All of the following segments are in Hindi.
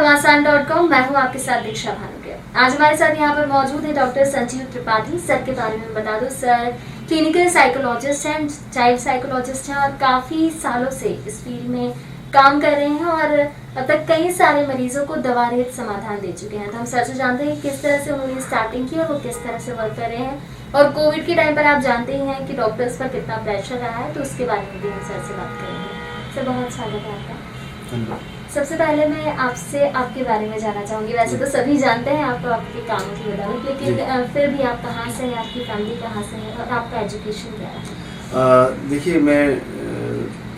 घमासान.com। मैं हूं आपके साथ दीक्षा भानुके। आज हमारे साथ यहां पर मौजूद है डॉक्टर संजीव त्रिपाठी। सर के बारे में बता दूं, सर क्लिनिकल साइकोलॉजिस्ट हैं, चाइल्ड साइकोलॉजिस्ट हैं और काफ़ी सालों से इस फील्ड में काम कर रहे हैं और अब तक कई सारे मरीजों को दवा रहित समाधान दे चुके हैं। तो हम सर से जानते हैं किस तरह से उन्होंने स्टार्टिंग की और वो किस तरह से वर्क कर रहे हैं। और कोविड के टाइम पर आप जानते ही हैं कि डॉक्टर्स पर कितना प्रेशर रहा है, तो उसके बारे में भी हम सर से बात करेंगे। सर बहुत स्वागत है आपका। सबसे पहले मैं आपसे आपके बारे में जानना चाहूँगी। वैसे तो सभी जानते हैं आपको आपके काम की बदौलत, लेकिन फिर भी आप कहाँ से हैं, आपकी फैमिली कहाँ से है और आपका एजुकेशन क्या है? देखिए, मैं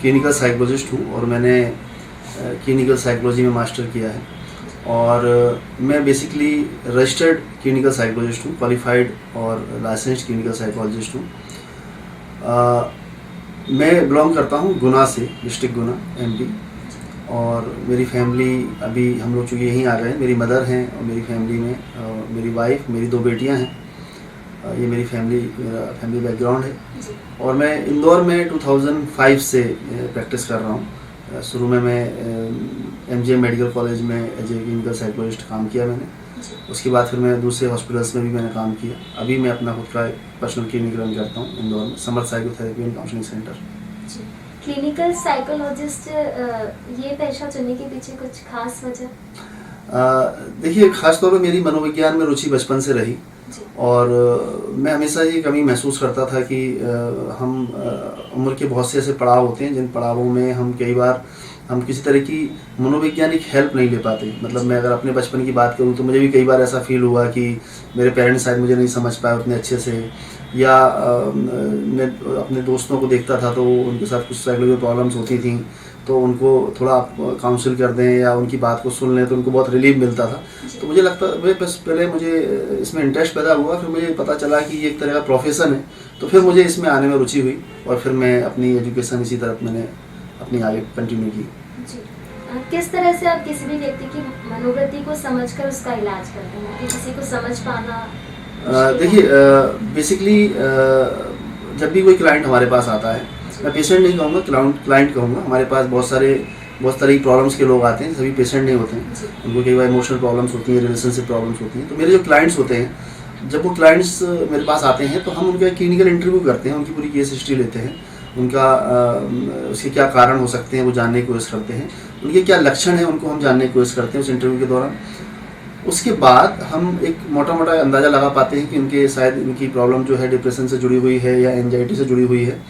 क्लिनिकल साइकोलॉजिस्ट हूँ और मैंने क्लिनिकल साइकोलॉजी में मास्टर किया है और मैं बेसिकली रजिस्टर्ड क्लिनिकल साइकोलॉजिस्ट हूँ, क्वालिफाइड और लाइसेंस्ड क्लिनिकल साइकोलॉजिस्ट हूँ। मैं बिलोंग करता हूँ गुना से, डिस्ट्रिक्ट गुना, एमपी। और मेरी फैमिली, अभी हम लोग चूँकि यहीं आ गए हैं, मेरी मदर हैं और मेरी फैमिली में मेरी वाइफ, मेरी 2 बेटियां हैं। ये मेरी मेरा फैमिली बैकग्राउंड है। और मैं इंदौर में 2005 से प्रैक्टिस कर रहा हूँ। शुरू में मैं एमजीएम मेडिकल कॉलेज में एज ए क्लिनिकल साइकोलॉजिस्ट काम किया मैंने। उसके बाद फिर मैं दूसरे हॉस्पिटल्स में भी मैंने काम किया। अभी मैं अपना खुद का पर्सनल क्लिनिक रन करता हूँ इंदौर में, Samarth psychotherapy and counselling centre. Clinical psychologist ये पेशा चुनने के पीछे कुछ खास वजह? देखिए, खास तौर पर मेरी मनोविज्ञान में रुचि बचपन से रही और मैं हमेशा ये कमी महसूस करता था कि हम उम्र के बहुत से ऐसे पड़ाव होते हैं जिन पड़ावों में हम कई बार किसी तरह की मनोवैज्ञानिक हेल्प नहीं ले पाते। मतलब मैं अगर अपने बचपन की बात करूं तो मुझे भी कई बार ऐसा फील हुआ कि मेरे पेरेंट्स शायद मुझे नहीं समझ पाए उतने अच्छे से, या मैं अपने दोस्तों को देखता था तो उनके साथ कुछ साइकोलॉजिकल प्रॉब्लम्स होती थी तो उनको थोड़ा काउंसिल कर दें या उनकी बात को सुन लें तो उनको बहुत रिलीफ मिलता था। तो मुझे लगता पहले मुझे इसमें इंटरेस्ट पैदा हुआ, फिर मुझे पता चला कि ये एक तरह का प्रोफेशन है, तो फिर मुझे इसमें आने में रुचि हुई और फिर मैं अपनी एजुकेशन इसी तरफ मैंने अपनी आगे कंटिन्यू की। किस तरह से आप किसी भी व्यक्ति की मनोवृत्ति को समझकर उसका इलाज करते हैं कि किसी को समझ पाना? देखिए, बेसिकली जब भी कोई क्लाइंट हमारे पास आता है, मैं पेशेंट नहीं कहूँगा, क्लाइंट कहूँगा। हमारे पास बहुत तरह की प्रॉब्लम्स के लोग आते हैं, सभी पेशेंट नहीं होते हैं। उनको कई बार इमोशनल प्रॉब्लम्स होती हैं, रिलेशनशिप प्रॉब्लम्स होती हैं। तो मेरे जो क्लाइंट्स होते हैं, जब वो क्लाइंट्स मेरे पास आते हैं तो हम उनका क्लिनिकल इंटरव्यू करते हैं, उनकी पूरी केस हिस्ट्री लेते हैं, उनका उसके क्या कारण हो सकते हैं वो जानने की कोशिश करते हैं, उनके क्या लक्षण हैं उनको हम जानने की कोशिश करते हैं उस इंटरव्यू के दौरान। उसके बाद हम एक मोटा अंदाज़ा लगा पाते हैं कि उनके शायद उनकी प्रॉब्लम जो है डिप्रेशन से जुड़ी हुई है या एंजाइटी से जुड़ी हुई है।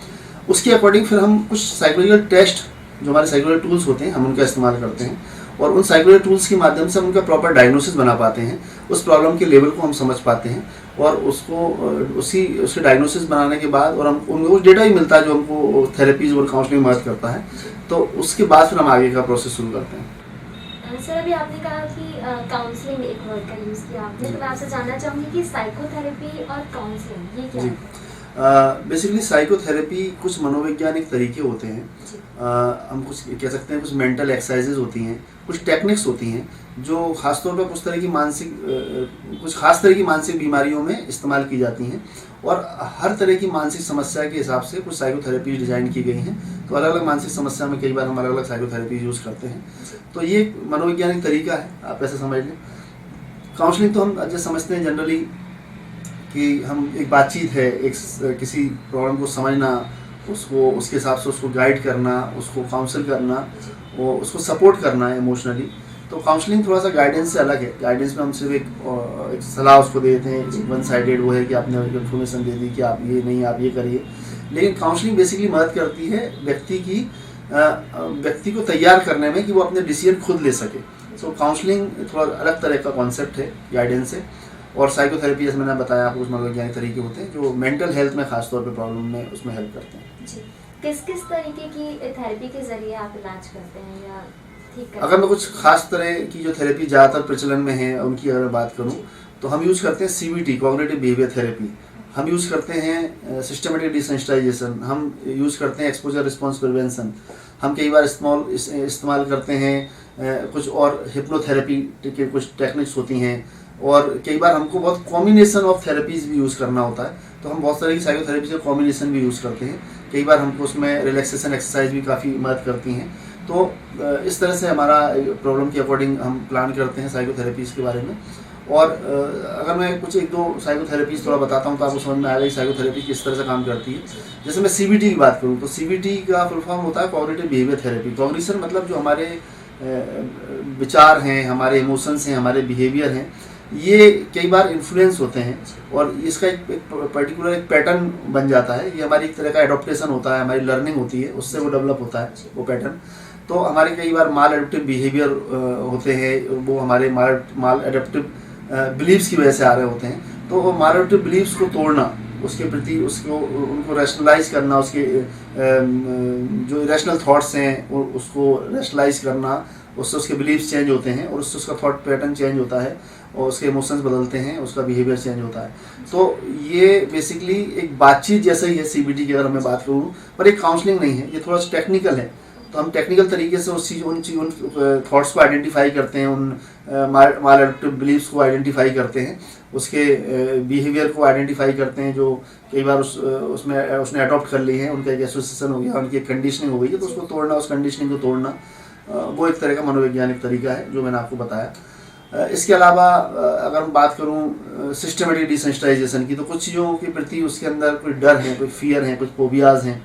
उसके अकॉर्डिंग फिर हम कुछ साइकोलॉजिकल टेस्ट, जो हमारे साइकोलॉजिकल टूल्स होते हैं, हम उनका इस्तेमाल करते हैं और उन साइकोलॉजिकल टूल्स के माध्यम से हम उनका प्रॉपर डायग्नोसिस बना पाते हैं, उस प्रॉब्लम के लेवल को हम समझ पाते हैं और उसके डायग्नोसिस बनाने के बाद और हम उनको डेटा ही मिलता है जो हमको थेरेपीज और काउंसलिंग में मदद करता है। तो उसके बाद फिर हम आगे का प्रोसेस शुरू करते हैं। सर, अभी आपने कहा कि काउंसलिंग एक वर्ड का यूज़ किया आपने, तो मैं आपसे जानना चाहूँगी कि साइकोथेरेपी और काउंसलिंग ये क्या है? बेसिकली साइकोथेरेपी कुछ मनोवैज्ञानिक तरीके होते हैं, हम कुछ कह सकते हैं, कुछ मेंटल एक्सरसाइजेज होती हैं, कुछ टेक्निक्स होती हैं जो खासतौर पर कुछ खास तरह की मानसिक बीमारियों में इस्तेमाल की जाती हैं और हर तरह की मानसिक समस्या के हिसाब से कुछ साइकोथेरेपी डिज़ाइन की गई हैं। तो अलग अलग मानसिक समस्या में कई बार हम अलग अलग साइकोथेरेपी यूज़ करते हैं। तो ये एक मनोवैज्ञानिक तरीका है, आप ऐसे समझ लें। काउंसलिंग तो हम जैसे समझते हैं जनरली कि हम एक बातचीत है, एक किसी प्रॉब्लम को समझना, उसके हिसाब से उसको गाइड करना, उसको काउंसिल करना, वो उसको सपोर्ट करना है इमोशनली। तो काउंसलिंग थोड़ा सा गाइडेंस से अलग है। गाइडेंस में हम सिर्फ एक सलाह उसको दे देते हैं, वन साइडेड वो है कि आपने इन्फॉर्मेशन दे दी कि आप ये नहीं, आप ये करिए। लेकिन काउंसलिंग बेसिकली मदद करती है व्यक्ति को तैयार करने में कि वो अपने डिसीजन खुद ले सके। तो काउंसलिंग थोड़ा अलग तरह का कॉन्सेप्ट है गाइडेंस से। और साइकोथेरेपी, जैसे मैंने बताया आपको, कुछ मनोवैज्ञानिक तरीके होते हैं जो मेंटल हेल्थ में खासतौर पर प्रॉब्लम में उसमें हेल्प करते हैं। जी, किस तरीके की थेरेपी के जरिए आप इलाज करते हैं या ठीक करते हैं? अगर मैं कुछ खास तरह की जो थेरेपी ज़्यादातर प्रचलन में है उनकी अगर बात करूं तो हम यूज़ करते हैं CBT, कॉग्निटिव बिहेवियर थेरेपी। हम यूज़ करते हैं सिस्टमेटिक डिसेंसिटाइजेशन, हम यूज़ करते हैं एक्सपोजर रिस्पॉन्स प्रिवेंशन, हम कई बार इस्तेमाल करते हैं कुछ और हिप्नोथेरेपी के कुछ टेक्निक्स होती हैं और कई बार हमको बहुत कॉम्बिनेशन ऑफ थेरेपीज़ भी यूज़ करना होता है। तो हम बहुत सारी साइकोथेरेपी से कॉम्बिनेशन भी यूज़ करते हैं। कई बार हमको उसमें रिलैक्सेशन एक्सरसाइज भी काफ़ी मदद करती हैं। तो इस तरह से हमारा प्रॉब्लम के अकॉर्डिंग हम प्लान करते हैं साइकोथेरेपीज के बारे में। और अगर मैं कुछ एक दो साइकोथेरेपीज थोड़ा बताता हूँ तो आपको समझ में आएगा कि साइकोथेरेपी किस तरह से काम करती है। जैसे मैं CBT की बात करूँ तो CBT का फुल फॉर्म होता है कॉग्निटिव बिहेवियर थेरेपी। कॉग्निशन मतलब जो हमारे विचार हैं, हमारे इमोशंस हैं, हमारे बिहेवियर हैं, ये कई बार इन्फ्लुएंस होते हैं और इसका एक पर्टिकुलर एक पैटर्न बन जाता है। ये हमारी एक तरह का एडॉप्टेशन होता है, हमारी लर्निंग होती है, उससे वो डेवलप होता है वो पैटर्न। तो हमारे कई बार माल एडप्टिव बिहेवियर होते हैं, वो हमारे माल एडप्टिव बिलीव्स की वजह से आ रहे होते हैं। तो वो माल एडप्टिव बिलीव्स को तोड़ना, उसके प्रति उसको उनको रैशनलाइज करना, उसके जो इरेशनल थॉट्स हैं उसको रैशनलाइज करना, उससे उसके बिलीव्स चेंज होते हैं और उससे उसका थॉट पैटर्न चेंज होता है और उसके इमोशंस बदलते हैं, उसका बिहेवियर चेंज होता है। तो ये बेसिकली एक बातचीत जैसा ही है CBT की अगर मैं बात करूँ, पर एक काउंसलिंग नहीं है, ये थोड़ा सा टेक्निकल है। तो हम टेक्निकल तरीके से उन थॉट्स को आइडेंटिफाई करते हैं, उन माल एडप्टिव बिलीव्स को आइडेंटिफाई करते हैं, उसके बिहेवियर को आइडेंटिफाई करते हैं जो कई बार उसने अडॉप्ट कर ली है, उनका एक एसोसिएशन हो गया, उनकी कंडीशनिंग हो गई है, तो उसको तोड़ना, उस कंडीशनिंग को तोड़ना, वो एक तरह का मनोवैज्ञानिक तरीका है जो मैंने आपको बताया। इसके अलावा अगर मैं बात करूँ सिस्टमेटिक डिसेंसिटाइजेशन की, तो कुछ चीज़ों के प्रति उसके अंदर कोई डर है, कोई फियर है, कुछ फोबियाज हैं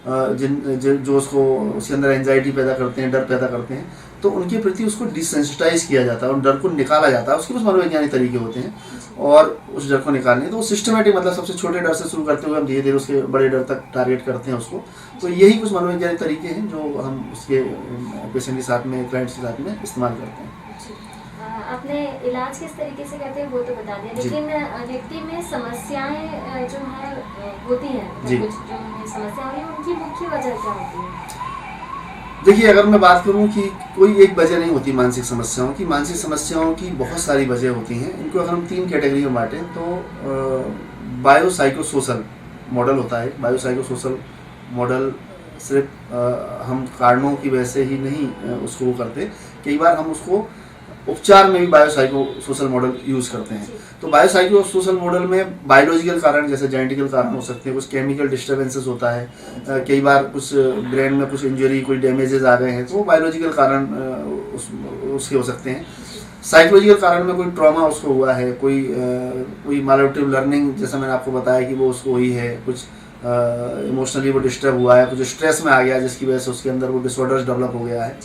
जो उसके अंदर एंजाइटी पैदा करते हैं, डर पैदा करते हैं, तो उनके प्रति उसको डिसेंसिटाइज किया जाता है, उन डर को निकाला जाता है। उसके कुछ मनोवैज्ञानिक तरीके होते हैं और उस डर को निकालने, तो वो सिस्टमेटिक मतलब सबसे छोटे डर से शुरू करते हुए हम धीरे धीरे उसके बड़े डर तक टारगेट करते हैं उसको। तो यही कुछ मनोवैज्ञानिक तरीके हैं जो हम उसके पेशेंट के साथ में, क्लाइंट्स के साथ में इस्तेमाल करते हैं। आपने इलाज किस तरीके से करते हैं वो तो बता दिया, लेकिन व्यक्ति में समस्याएं जो है होती हैं, कुछ जो समस्या है उनकी मुख्य वजह क्या होती है? देखिए, अगर मैं बात करूं कि कोई एक वजह नहीं होती मानसिक समस्याओं की, मानसिक समस्याओं की बहुत सारी वजह होती हैं। इनको अगर हम 3 कैटेगरी में बांटें तो बायोसाइकोसोशल मॉडल होता है। बायोसाइकोसोशल मॉडल सिर्फ हम कारणों की वजह से ही नहीं उसको वो करते, कई बार हम उसको उपचार में भी बायोसाइकोसोशल मॉडल यूज़ करते हैं। तो बायोसाइकोसोशल मॉडल में बायोलॉजिकल कारण जैसे जेनेटिकल कारण हो सकते हैं, कुछ केमिकल डिस्टर्बेंसेस होता है, कई बार कुछ ब्रेन में कुछ इंजरी, कोई डैमेजेस आ गए हैं, तो वो बायोलॉजिकल कारण उसके हो सकते हैं। साइकोलॉजिकल कारण में कोई ट्रॉमा उसको हुआ है, कोई मैलएडप्टिव लर्निंग जैसा मैंने आपको बताया कि वो उसको हुई है, कुछ इमोशनली वो डिस्टर्ब हुआ है, कुछ स्ट्रेस में आ गया जिसकी वजह से उसके अंदर वो डिसऑर्डर्स डेवलप हो गया है।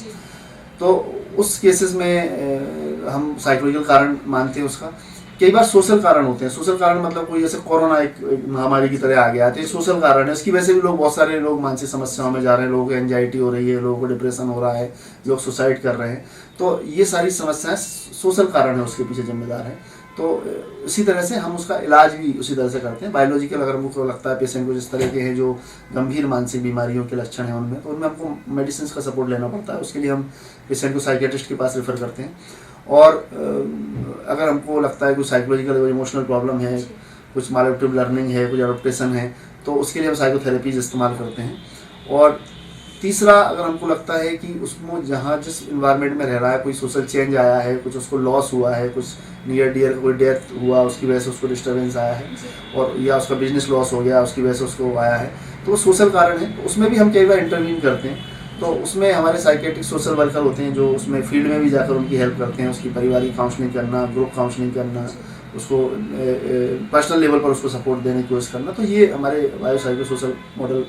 तो उस केसेस में हम साइकोलॉजिकल कारण मानते हैं उसका। कई बार सोशल कारण होते हैं। सोशल कारण मतलब कोई जैसे कोरोना एक महामारी की तरह आ गया, तो ये सोशल कारण है, उसकी वजह से भी बहुत सारे लोग मानसिक समस्याओं में जा रहे हैं, लोगों को एंजाइटी हो रही है, लोगों को डिप्रेशन हो रहा है, लोग सुसाइड कर रहे हैं। तो ये सारी समस्याएं सोशल कारण है, उसके पीछे जिम्मेदार है। तो इसी तरह से हम उसका इलाज भी उसी तरह से करते हैं। बायोलॉजिकल अगर हमको लगता है पेशेंट को जिस तरह के हैं जो गंभीर मानसिक बीमारियों के लक्षण हैं उनमें, तो उनमें हमको मेडिसिन का सपोर्ट लेना पड़ता है। उसके लिए हम पेशेंट को साइकियाट्रिस्ट के पास रेफर करते हैं। और अगर हमको लगता है कोई साइकोलॉजिकल इमोशनल प्रॉब्लम है, कुछ मैलएडप्टिव लर्निंग है, कुछ एडॉप्टेशन है, तो उसके लिए हम साइकोथेरेपीज इस्तेमाल करते हैं। और तीसरा, अगर हमको लगता है कि उसको जहाँ जिस इन्वायरमेंट में रह रहा है कोई सोशल चेंज आया है, कुछ उसको लॉस हुआ है, कुछ नियर डियर कोई डेथ हुआ, उसकी वजह से उसको डिस्टर्बेंस आया है, और या उसका बिजनेस लॉस हो गया, उसकी वजह से उसको आया है, तो वो सोशल कारण है। तो उसमें भी हम कई बार इंटरवीन करते हैं। तो उसमें हमारे साइकेट्रिक सोशल वर्कर होते हैं जो उसमें फील्ड में भी जाकर उनकी हेल्प करते हैं, उसकी पारिवारिक काउंसलिंग करना, ग्रुप काउंसलिंग करना, उसको पर्सनल लेवल पर उसको सपोर्ट देने की कोशिश करना। तो ये हमारे बायोसाइकोसोशल मॉडल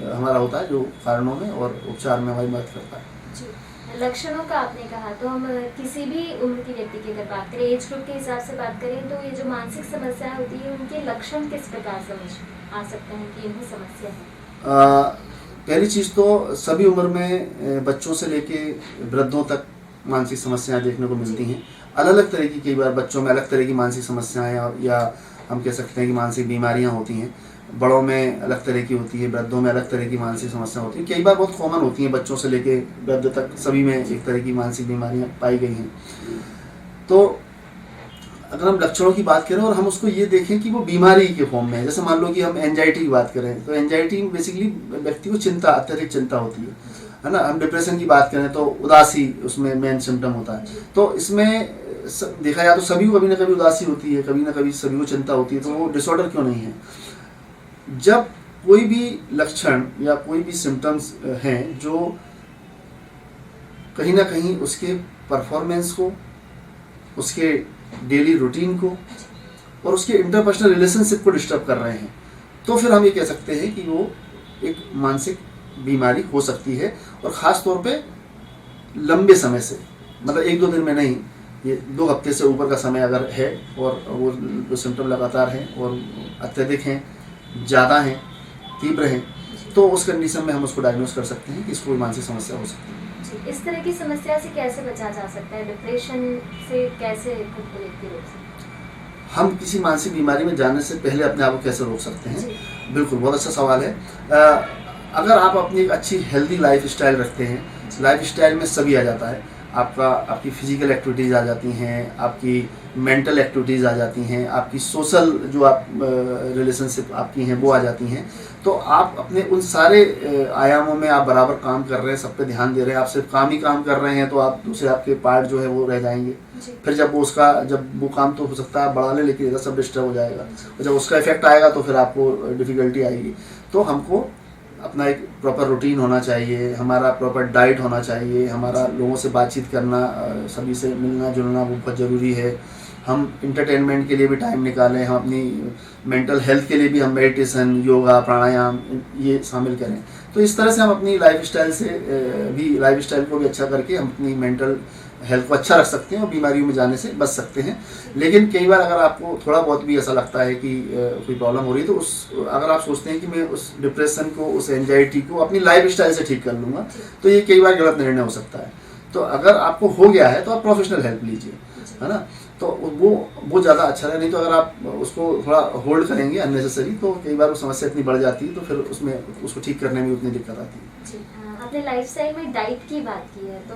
हमारा होता है जो कारणों में और उपचार में हमारी मदद करता है। लक्षणों का आपने कहा, तो हम किसी भी उम्र के व्यक्ति की अगर बात करें, एज ग्रुप के हिसाब से बात करें, तो ये जो मानसिक समस्या होती है उनके लक्षण किस प्रकार समझ आ सकते हैं कि इन्हें समस्या है? पहली चीज़ तो सभी उम्र में बच्चों से लेके वृद्धों तक मानसिक समस्याएं देखने को मिलती हैं। अलग अलग तरह की, कई बार बच्चों में अलग तरह की मानसिक समस्याएं या हम कह सकते हैं कि मानसिक बीमारियां होती हैं। बड़ों में अलग तरह की होती है, वृद्धों में अलग तरह की मानसिक समस्या होती है। कई बार बहुत कॉमन होती हैं, बच्चों से लेके वृद्ध तक सभी में एक तरह की मानसिक बीमारियां पाई गई हैं। तो अगर हम लक्षणों की बात करें और हम उसको ये देखें कि वो बीमारी के फॉर्म में है, जैसे मान लो कि हम एंजाइटी की बात करें, तो एंजाइटी बेसिकली व्यक्ति को चिंता, अत्यधिक चिंता होती है ना। हम डिप्रेशन की बात करें तो उदासी उसमें मेन सिम्टम होता है। तो इसमें देखा जाए तो सभी को कभी ना कभी उदासी होती है, कभी ना कभी सभी को चिंता होती है। तो वो डिसऑर्डर क्यों नहीं है? जब कोई भी लक्षण या कोई भी सिम्टम्स हैं जो कहीं ना कहीं उसके परफॉर्मेंस को, उसके डेली रूटीन को और उसके इंटरपर्सनल रिलेशनशिप को डिस्टर्ब कर रहे हैं, तो फिर हम ये कह सकते हैं कि वो एक मानसिक बीमारी हो सकती है। और ख़ास तौर पे लंबे समय से, मतलब 1-2 दिन में नहीं, ये 2 हफ्ते से ऊपर का समय अगर है और वो सिम्टम लगातार हैं और अत्यधिक हैं, ज़्यादा हैं, तीव्र हैं, तो उस कंडीशन में हम उसको डायग्नोज कर सकते हैं कि इसको कोई मानसिक समस्या हो सकती है। इस तरह की समस्या से कैसे बचा जा सकता है? डिप्रेशन से कैसे खुद को रोक सकते हैं? हम किसी मानसिक बीमारी में जाने से पहले अपने आप को कैसे रोक सकते हैं? बिल्कुल, बहुत अच्छा सवाल है। अगर आप अपनी एक अच्छी हेल्दी लाइफ स्टाइल रखते हैं, लाइफ स्टाइल में सभी आ जाता है, आपकी फिजिकल एक्टिविटीज़ आ जाती हैं, आपकी मेंटल एक्टिविटीज़ आ जाती हैं, आपकी सोशल जो आप रिलेशनशिप आपकी हैं वो आ जाती हैं, तो आप अपने उन सारे आयामों में आप बराबर काम कर रहे हैं, सब पे ध्यान दे रहे हैं। आप सिर्फ काम ही काम कर रहे हैं तो आप दूसरे आपके पार्ट जो है वो रह जाएंगे। फिर जब वो काम तो हो सकता है बढ़ा ले, लेकिन इधर सब डिस्टर्ब हो जाएगा, और जब उसका इफेक्ट आएगा तो फिर आपको डिफ़िकल्टी आएगी। तो हमको अपना एक प्रॉपर रूटीन होना चाहिए, हमारा प्रॉपर डाइट होना चाहिए, हमारा लोगों से बातचीत करना, सभी से मिलना जुलना वो बहुत ज़रूरी है। हम इंटरटेनमेंट के लिए भी टाइम निकालें, हम अपनी मेंटल हेल्थ के लिए भी हम मेडिटेशन, योगा, प्राणायाम ये शामिल करें। तो इस तरह से हम अपनी लाइफ स्टाइल को भी अच्छा करके हम अपनी मेंटल हेल्थ को अच्छा रख सकते हैं और बीमारियों में जाने से बच सकते हैं। लेकिन कई बार अगर आपको थोड़ा बहुत भी ऐसा लगता है कि कोई प्रॉब्लम हो रही है, तो अगर आप सोचते हैं कि मैं उस डिप्रेशन को, उस एंजाइटी को अपनी लाइफ स्टाइल से ठीक कर लूँगा, तो ये कई बार गलत निर्णय हो सकता है। तो अगर आपको हो गया है तो आप प्रोफेशनल हेल्प लीजिए, है ना, तो वो ज़्यादा अच्छा है। नहीं तो अगर आप उसको थोड़ा होल्ड करेंगे अननेसेसरी, तो कई बार वो समस्या इतनी बढ़ जाती है, तो फिर उसको ठीक करने में उतनी दिक्कत आती है। आपने लाइफस्टाइल में डाइट की बात की है, तो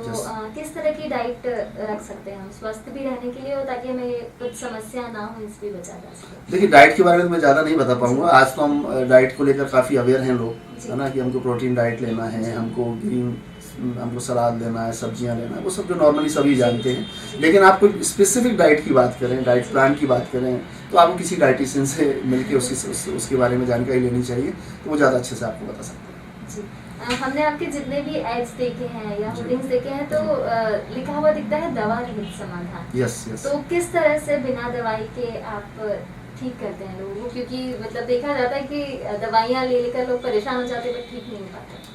किस तरह की डाइट रख सकते हैं हम स्वस्थ भी रहने के लिए, और ताकि हमें कुछ समस्या ना हो, इससे भी बचा जा सके? देखिए, डाइट के बारे में मैं ज़्यादा नहीं बता पाऊंगा। आज तो हम डाइट को लेकर काफ़ी अवेयर हैं लोग, है ना, कि हमको प्रोटीन डाइट लेना है, हमको सलाद लेना है, सब्जियां लेना है, वो सब जो नॉर्मली सभी जानते हैं। लेकिन आप कोई स्पेसिफिक डाइट की बात करें, डाइट प्लान की बात करें, तो आपको किसी डाइटिशियन से मिलकर उसके बारे में जानकारी लेनी चाहिए, तो वो ज़्यादा अच्छे से आपको बता सकते हैं। हमने आपके जितने भी एड्स देखे हैं या होर्डिंग्स देखे हैं, तो लिखा हुआ दिखता है दवा रहित समाधान। यस। तो किस तरह से बिना दवाई के आप ठीक करते हैं लोगों को? क्योंकि मतलब देखा जाता है कि दवाइयाँ ले लेकर लोग परेशान हो जाते हैं, बट ठीक नहीं हो पाते।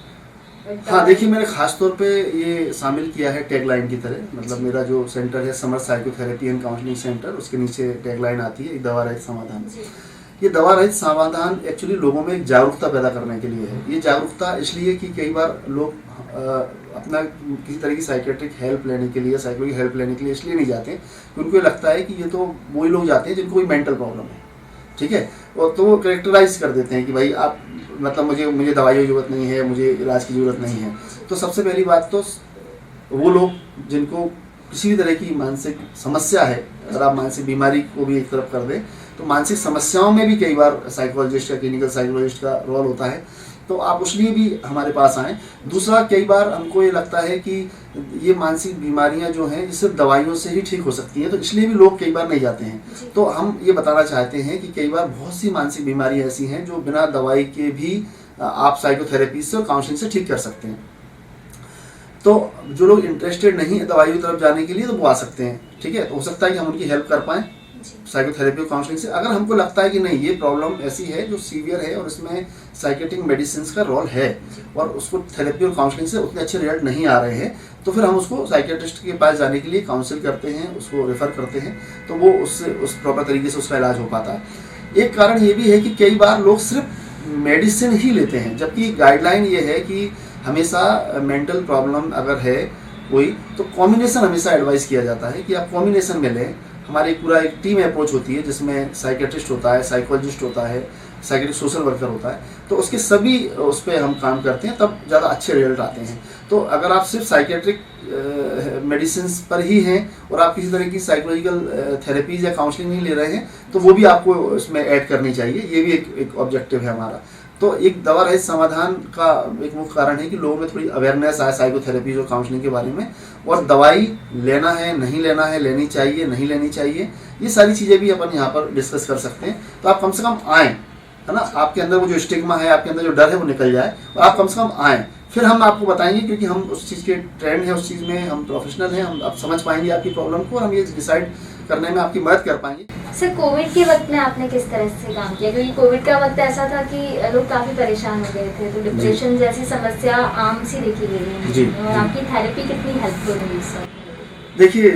हाँ, देखिए, मैंने खास तौर पे ये शामिल किया है टैगलाइन की तरह। मतलब मेरा जो सेंटर है summer psychotherapy and counselling centre, उसके नीचे टैगलाइन आती है, एक दवा रहित समाधान। ये दवा रहित समाधान एक्चुअली लोगों में एक जागरूकता पैदा करने के लिए है। ये जागरूकता इसलिए कि कई बार लोग अपना किसी तरह की साइकेट्रिक हेल्प लेने के लिए, साइकोलॉजिकल हेल्प लेने के लिए इसलिए नहीं जाते कि उनको लगता है कि ये तो वही लोग जाते हैं जिनको कोई मेंटल प्रॉब्लम है, ठीक है, और तो वो करेक्टराइज कर देते हैं कि भाई आप मतलब मुझे दवाइयों की ज़रूरत नहीं है, मुझे इलाज की ज़रूरत नहीं है। तो सबसे पहली बात तो वो लोग जिनको किसी भी तरह की मानसिक समस्या है, अगर आप मानसिक बीमारी को भी एक तरफ कर दें, तो मानसिक समस्याओं में भी कई बार साइकोलॉजिस्ट या क्लिनिकल साइकोलॉजिस्ट का रोल होता है, तो आप उसलिए भी हमारे पास आएँ। दूसरा, कई बार हमको ये लगता है कि ये मानसिक बीमारियां जो हैं ये सिर्फ दवाइयों से ही ठीक हो सकती हैं, तो इसलिए भी लोग कई बार नहीं जाते हैं। तो हम ये बताना चाहते हैं कि कई बार बहुत सी मानसिक बीमारियां ऐसी हैं जो बिना दवाई के भी आप साइकोथेरेपी से और काउंसलिंग से ठीक कर सकते हैं। तो जो लोग इंटरेस्टेड नहीं है दवाइयों की तरफ जाने के लिए, तो वो आ सकते हैं, ठीक है। तो हो सकता है कि हम उनकी हेल्प कर पाएँ साइकोथेरेपी और काउंसलिंग से। अगर हमको लगता है कि नहीं, ये प्रॉब्लम ऐसी है जो सीवियर है और इसमें साइकेट्रिक मेडिसिन का रोल है और उसको थेरेपी और काउंसलिंग से उतने अच्छे रिजल्ट नहीं आ रहे हैं, तो फिर हम उसको साइकेट्रिस्ट के पास जाने के लिए काउंसिल करते हैं, उसको रेफ़र करते हैं, तो वो उस प्रॉपर तरीके से उसका इलाज हो पाता है। एक कारण ये भी है कि कई बार लोग सिर्फ मेडिसिन ही लेते हैं, जबकि गाइडलाइन ये है कि हमेशा मेंटल प्रॉब्लम अगर है कोई, तो कॉम्बिनेशन हमेशा एडवाइस किया जाता है कि आप कॉम्बिनेशन में लें। हमारी पूरा एक टीम अप्रोच होती है जिसमें साइकेट्रिस्ट होता है, साइकोलॉजिस्ट होता है, साइकेट्रिक सोशल वर्कर होता है, तो उसके सभी उस पर हम काम करते हैं, तब ज़्यादा अच्छे रिजल्ट आते हैं। तो अगर आप सिर्फ साइकेट्रिक मेडिसिन पर ही हैं और आप किसी तरह की साइकोलॉजिकल थेरेपीज या काउंसलिंग नहीं ले रहे हैं, तो वो भी आपको इसमें ऐड करनी चाहिए। ये भी एक ऑब्जेक्टिव है हमारा। तो एक दवा रहित समाधान का एक मुख्य कारण है कि लोगों में थोड़ी अवेयरनेस आए साइकोथेरेपी और काउंसलिंग के बारे में, और दवाई लेना है नहीं लेना है, लेनी चाहिए नहीं लेनी चाहिए, ये सारी चीज़ें भी अपन यहाँ पर डिस्कस कर सकते हैं। तो आप कम से कम आएँ, है ना, आपके अंदर वो जो स्टिग्मा है, आपके अंदर जो डर है वो निकल जाए और आप कम से कम आएँ। फिर हम आपको बताएंगे, क्योंकि हम उस चीज़ के ट्रेंड है, उस चीज़ में हम प्रोफेशनल हैं, हम आप समझ पाएंगे आपकी प्रॉब्लम को और हम ये डिसाइड करने में आपकी मदद कर पाएंगे। सर, कोविड के वक्त में आपने किस तरह से काम किया, क्योंकि कोविड का वक्त ऐसा था कि लोग काफ़ी परेशान हो गए थे, तो डिप्रेशन जैसी समस्या आम सी देखी गई है जी। और आपकी थेरेपी कितनी हेल्पफुल हुई इस वक्त? देखिए,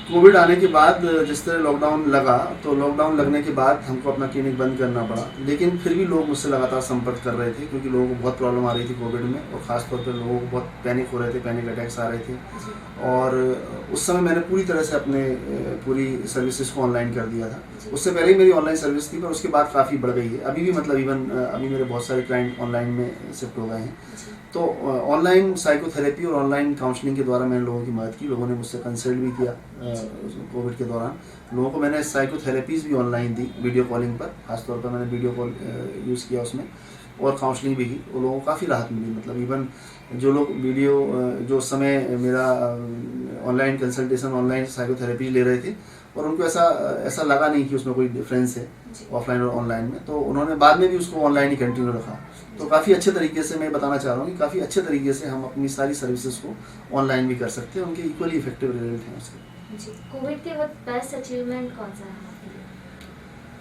कोविड आने के बाद जिस तरह लॉकडाउन लगा, तो लॉकडाउन लगने के बाद हमको अपना क्लिनिक बंद करना पड़ा, लेकिन फिर भी लोग मुझसे लगातार संपर्क कर रहे थे, क्योंकि लोगों को बहुत प्रॉब्लम आ रही थी कोविड में, और ख़ासतौर पर लोगों को बहुत पैनिक हो रहे थे, पैनिक अटैक्स आ रहे थे। और उस समय मैंने पूरी तरह से अपने पूरी सर्विसेज को ऑनलाइन कर दिया था। उससे पहले ही मेरी ऑनलाइन सर्विस थी, पर उसके बाद काफ़ी बढ़ गई है। अभी भी मतलब इवन अभी मेरे बहुत सारे क्लाइंट ऑनलाइन में शिफ्ट हो गए हैं। तो ऑनलाइन साइकोथेरेपी और ऑनलाइन काउंसलिंग के द्वारा मैंने लोगों की मदद की, लोगों ने मुझसे कंसल्ट भी किया। कोविड के दौरान लोगों को मैंने साइकोथेरेपीज़ भी ऑनलाइन दी, वीडियो कॉलिंग पर, खासतौर पर मैंने वीडियो कॉल यूज़ किया उसमें, और काउंसलिंग भी की, और लोगों को काफ़ी राहत मिली। मतलब इवन जो लोग वीडियो जो उस समय मेरा ऑनलाइन कंसल्टेशन, ऑनलाइन साइकोथेरेपी ले रहे थे, और उनको ऐसा लगा नहीं कि उसमें कोई डिफरेंस है ऑफलाइन और ऑनलाइन में, तो उन्होंने बाद में भी उसको ऑनलाइन ही कंटिन्यू रखा। तो काफ़ी अच्छे तरीके से मैं बताना चाह रहा हूँ कि काफ़ी अच्छे तरीके से हम अपनी सारी सर्विसेज को ऑनलाइन भी कर सकते हैं, उनके इक्वली इफेक्टिव रिजल्ट हैं उसके। जी, कोविड के वक्त बेस्ट अचीवमेंट कौन सा है आपके लिए?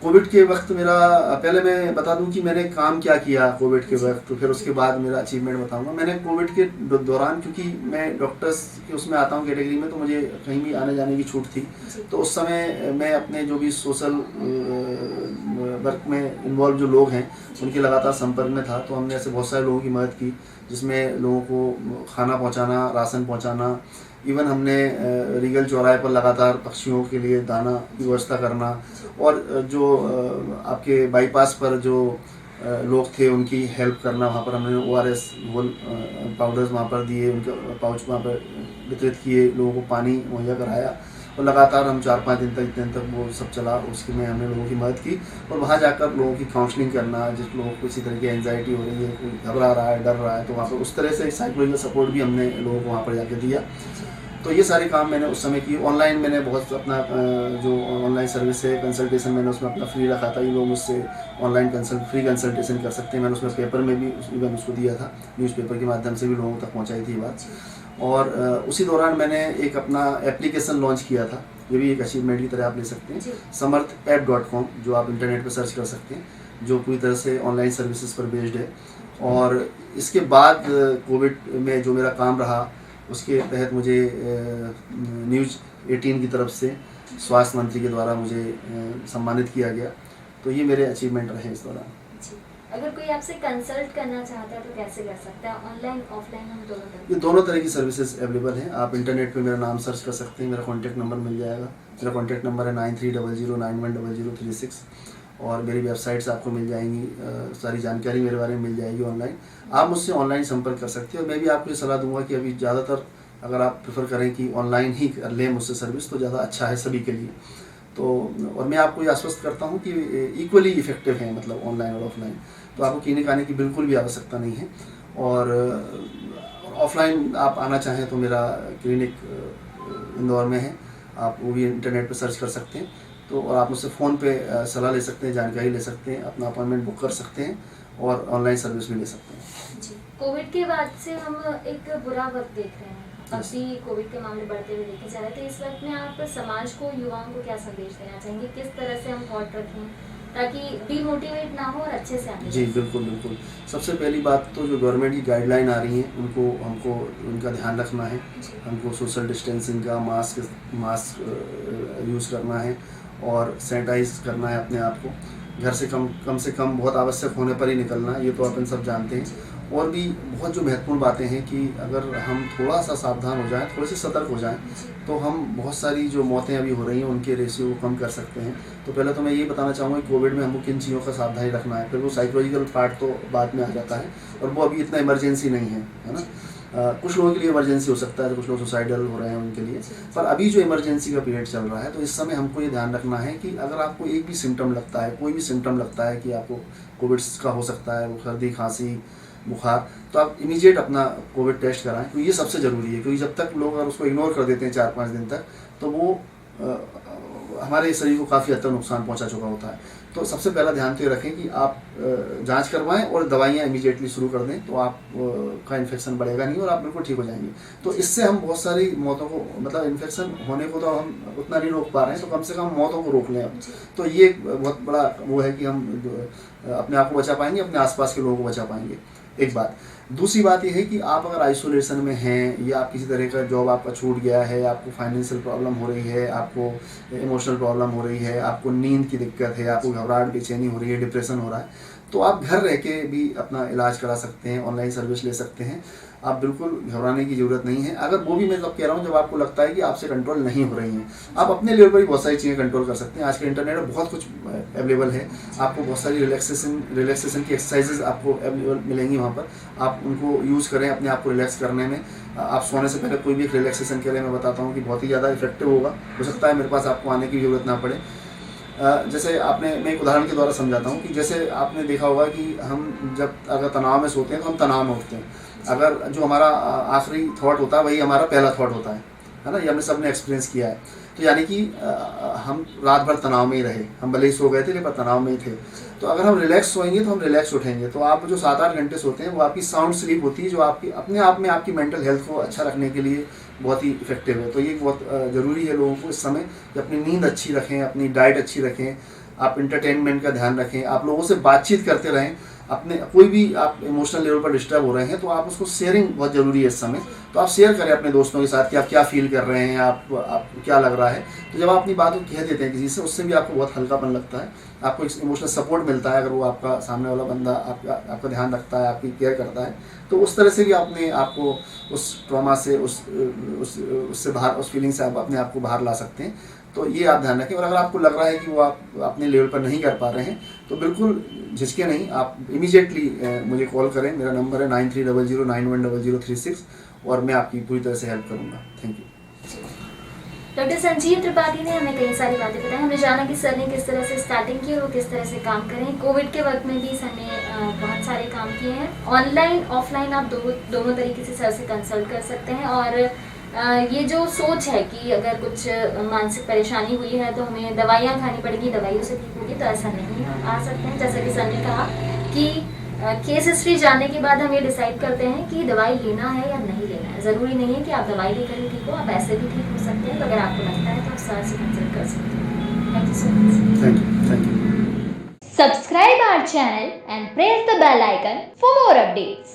कोविड के वक्त मेरा, पहले मैं बता दूं कि मैंने काम क्या किया कोविड के वक्त, तो फिर उसके बाद मेरा अचीवमेंट बताऊंगा। मैंने कोविड के दौरान, क्योंकि मैं डॉक्टर्स के उसमें आता हूँ कैटेगरी में, तो मुझे कहीं भी आने जाने की छूट थी, तो उस समय मैं अपने जो भी सोशल वर्क में इन्वॉल्व जो लोग हैं उनके लगातार संपर्क में था। तो हमने ऐसे बहुत सारे लोगों की मदद की, जिसमें लोगों को खाना पहुँचाना, राशन पहुँचाना, इवन हमने रीगल चौराहे पर लगातार पक्षियों के लिए दाना की व्यवस्था करना, और जो आपके बाईपास पर जो लोग थे उनकी हेल्प करना, वहाँ पर हमने ORS घोल पाउडर्स वहाँ पर दिए, उनके पाउच वहाँ पर वितरित किए, लोगों को पानी मुहैया कराया, और लगातार हम 4-5 दिन तक, इतने दिन तक वो सब चला। उसके में हमने लोगों की मदद की, और वहाँ जाकर लोगों की काउंसलिंग करना, जिस लोगों को किसी तरह की एंजाइटी हो रही है, कोई घबरा रहा है, डर रहा है, तो वहाँ पर उस तरह से साइकोलॉजिकल सपोर्ट भी हमने लोगों को वहाँ पर जाकर दिया। तो ये सारे काम मैंने उस समय किए। ऑनलाइन मैंने बहुत अपना जो ऑनलाइन सर्विस है कंसल्टेशन, मैंने उसमें अपना फ्री रखा था, ये लोग मुझसे ऑनलाइन फ्री कंसल्टेशन कर सकते हैं। मैंने उसमें पेपर में भी इवन उसको दिया था, न्यूज़पेपर के माध्यम से भी लोगों तक पहुंचाई थी ये बात। और उसी दौरान मैंने एक अपना एप्लीकेशन लॉन्च किया था, ये भी एक अचीवमेंट की तरह आप ले सकते हैं, samarth-app.com, जो आप इंटरनेट पर सर्च कर सकते हैं, जो पूरी तरह से ऑनलाइन सर्विसेज पर बेस्ड है। और इसके बाद कोविड में जो मेरा काम रहा, उसके तहत मुझे न्यूज़ 18 की तरफ से स्वास्थ्य मंत्री के द्वारा मुझे सम्मानित किया गया। तो ये मेरे अचीवमेंट रहे इस दौरान। अगर कोई आपसे कंसल्ट करना चाहता है तो कैसे कर सकता है? ऑनलाइन, ऑफलाइन, हम दोनों तरह? ये दोनों तरह की सर्विसेज अवेलेबल हैं। आप इंटरनेट पे मेरा नाम सर्च कर सकते हैं, मेरा कॉन्टैक्ट नंबर मिल जाएगा। मेरा कॉन्टैक्ट नंबर है 9300910036, और मेरी वेबसाइट्स आपको मिल जाएंगी, सारी जानकारी मेरे बारे में मिल जाएगी ऑनलाइन। आप मुझसे ऑनलाइन संपर्क कर सकते हैं, और मैं भी आपको ये सलाह दूंगा कि अभी ज़्यादातर अगर आप प्रेफर करें कि ऑनलाइन ही कर लें मुझसे सर्विस, तो ज़्यादा अच्छा है सभी के लिए। तो और मैं आपको ये आश्वस्त करता हूँ कि इक्वली इफेक्टिव है, मतलब ऑनलाइन और ऑफलाइन। तो आपको क्लिनिक आने की बिल्कुल भी आवश्यकता नहीं है। और ऑफलाइन आप आना चाहें तो मेरा क्लिनिक इंदौर में है, आप वो भी इंटरनेट पर सर्च कर सकते हैं। तो और आप मुझसे फ़ोन पे सलाह ले सकते हैं, जानकारी ले सकते हैं, अपना अपॉइंटमेंट बुक कर सकते हैं, और ऑनलाइन सर्विस भी ले सकते हैं। जी, कोविड के बाद से हम एक बुरा वक्त देख रहे हैं, अभी कोविड के मामले बढ़ते हुए देखे जा रहे थे। इस वक्त में आप समाज को, युवाओं को क्या संदेश देना चाहेंगे? किस तरह से हम थॉट रखें ताकि डीमोटिवेट ना हो और अच्छे से आगे? जी बिल्कुल बिल्कुल। सबसे पहली बात तो जो गवर्नमेंट की गाइडलाइन आ रही हैं हमको उनका ध्यान रखना है। हमको सोशल डिस्टेंसिंग का, मास्क यूज़ करना है, और सैनिटाइज करना है अपने आप को। घर से कम से कम बहुत आवश्यक होने पर ही निकलना है, ये तो अपन सब जानते हैं। और भी बहुत जो महत्वपूर्ण बातें हैं कि अगर हम थोड़ा सा सावधान हो जाएं, थोड़े से सतर्क हो जाएं, तो हम बहुत सारी जो मौतें अभी हो रही हैं उनके रेशियो को कम कर सकते हैं। तो पहले तो मैं ये बताना चाहूँगा कि कोविड में हमको किन चीज़ों का सावधानी रखना है। फिर वो साइकोलॉजिकल पार्ट तो बाद में आ जाता है, और वो अभी इतना इमरजेंसी नहीं है ना। कुछ लोगों के लिए इमरजेंसी हो सकता है, तो कुछ लोग सुसाइडल हो रहे हैं उनके लिए। पर अभी जो इमरजेंसी का पीरियड चल रहा है, तो इस समय हमको ये ध्यान रखना है कि अगर आपको एक भी सिम्टम लगता है, कोई भी सिम्टम लगता है कि आपको कोविड का हो सकता है, सर्दी, खांसी, बुखार, तो आप इमीडिएट अपना कोविड टेस्ट कराएं, क्योंकि ये सबसे ज़रूरी है। क्योंकि जब तक लोग अगर उसको इग्नोर कर देते हैं 4-5 दिन तक, तो वो हमारे शरीर को काफ़ी हद तक नुकसान पहुंचा चुका होता है। तो सबसे पहला ध्यान तो ये रखें कि आप जांच करवाएं और दवाइयाँ इमीडिएटली शुरू कर दें, तो आप का इन्फेक्शन बढ़ेगा नहीं और आप बिल्कुल ठीक हो जाएंगे। तो इससे हम बहुत सारी मौतों को, मतलब इन्फेक्शन होने को तो हम उतना नहीं रोक पा रहे हैं, तो कम से कम मौतों को रोक लें अब। तो ये एक बहुत बड़ा वो है कि हम अपने आप को बचा पाएंगे, अपने आसपास के लोगों को बचा पाएंगे, एक बात। दूसरी बात यह है कि आप अगर आइसोलेशन में हैं या आप किसी तरह का जॉब आपका छूट गया है, आपको फाइनेंशियल प्रॉब्लम हो रही है, आपको इमोशनल प्रॉब्लम हो रही है, आपको नींद की दिक्कत है, आपको घबराहट बेचैनी हो रही है, डिप्रेशन हो रहा है, तो आप घर रह के भी अपना इलाज करा सकते हैं, ऑनलाइन सर्विस ले सकते हैं। आप बिल्कुल घबराने की ज़रूरत नहीं है। अगर वो भी मैं तब कह रहा हूँ जब आपको लगता है कि आपसे कंट्रोल नहीं हो रही हैं, आप अपने लेवल पर ही बहुत सारी चीज़ें कंट्रोल कर सकते हैं। आज के इंटरनेट में बहुत कुछ अवेलेबल है, आपको बहुत सारी रिलैक्सेशन की एक्सरसाइजेज आपको अवेलेबल मिलेंगी वहाँ पर। आप उनको यूज़ करें अपने आप को रिलैक्स करने में। आप सोने से पहले कोई भी एक रिलैक्सेशन के लिए मैं बताता हूँ कि बहुत ही ज़्यादा इफेक्टिव होगा। हो सकता है मेरे पास आपको आने की ज़रूरत ना पड़े। जैसे मैं एक उदाहरण के द्वारा समझाता हूँ कि जैसे आपने देखा होगा कि हम जब अगर तनाव में सोते हैं तो हम तनाव में उठते हैं। अगर जो हमारा आखिरी थॉट होता है वही हमारा पहला थॉट होता है ना, ये हमने सबने एक्सपीरियंस किया है। तो यानी कि हम रात भर तनाव में ही रहे, हम भले ही सो गए थे लेकिन तनाव में ही थे। तो अगर हम रिलैक्स सोएंगे तो हम रिलैक्स उठेंगे। तो आप जो 7-8 घंटे सोते हैं वो आपकी साउंड स्लीप होती है, जो आपकी अपने आप में आपकी मेंटल हेल्थ को अच्छा रखने के लिए बहुत ही इफेक्टिव है। तो ये बहुत ज़रूरी है लोगों को इस समय कि अपनी नींद अच्छी रखें, अपनी डाइट अच्छी रखें, आप इंटरटेनमेंट का ध्यान रखें, आप लोगों से बातचीत करते रहें। अपने कोई भी आप इमोशनल लेवल पर डिस्टर्ब हो रहे हैं तो आप उसको शेयरिंग बहुत ज़रूरी है इस समय। तो आप शेयर करें अपने दोस्तों के साथ कि आप क्या फील कर रहे हैं, आपको क्या लग रहा है। तो जब आप अपनी बात को कह देते हैं किसी से, उससे भी आपको बहुत हल्कापन लगता है, आपको एक इमोशनल सपोर्ट मिलता है। अगर वो आपका सामने वाला बंदा आपका ध्यान रखता है, आपकी केयर करता है, तो उस तरह से भी अपने आपको उस ट्रॉमा से उससे बाहर, उस फीलिंग से आप अपने आप को बाहर ला सकते हैं। तो ये आप ध्यान रखें। और अगर आपको लग रहा है कि वो आप अपने लेवल पर नहीं कर पा रहे हैं तो बिल्कुल झिझके नहीं, आप इमीडिएटली मुझे कॉल करें। मेरा नंबर है 9300910036 और मैं आपकी पूरी तरह से हेल्प करूँगा। Thank you. Doctor Sanjeev Tripathi ने हमें कई सारी बातें बताई। हमने जाना कि सर ने किस तरह से स्टार्टिंग की और वो किस तरह से काम करें। कोविड के वक्त में भी सर ने बहुत सारे काम किए हैं। ऑनलाइन ऑफलाइन आप दोनों तरीके से सर से कंसल्ट कर सकते हैं। और ये जो सोच है कि अगर कुछ मानसिक परेशानी हुई है तो हमें दवाइयाँ खानी पड़ेगी, दवाइयों से ठीक होगी, तो ऐसा नहीं है। आ सकते हैं, जैसा कि सर ने कहा कि केस हिस्ट्री जानने के बाद हम ये डिसाइड करते हैं कि दवाई लेना है या नहीं लेना है। ज़रूरी नहीं है कि आप दवाई लेकर ही ठीक हो, आप ऐसे भी ठीक हो सकते हैं। तो अगर आपको लगता है तो आप सर से कंसल्ट कर सकते हैं। Thank you so much. Thank you. Subscribe our channel and press the bell icon for more updates.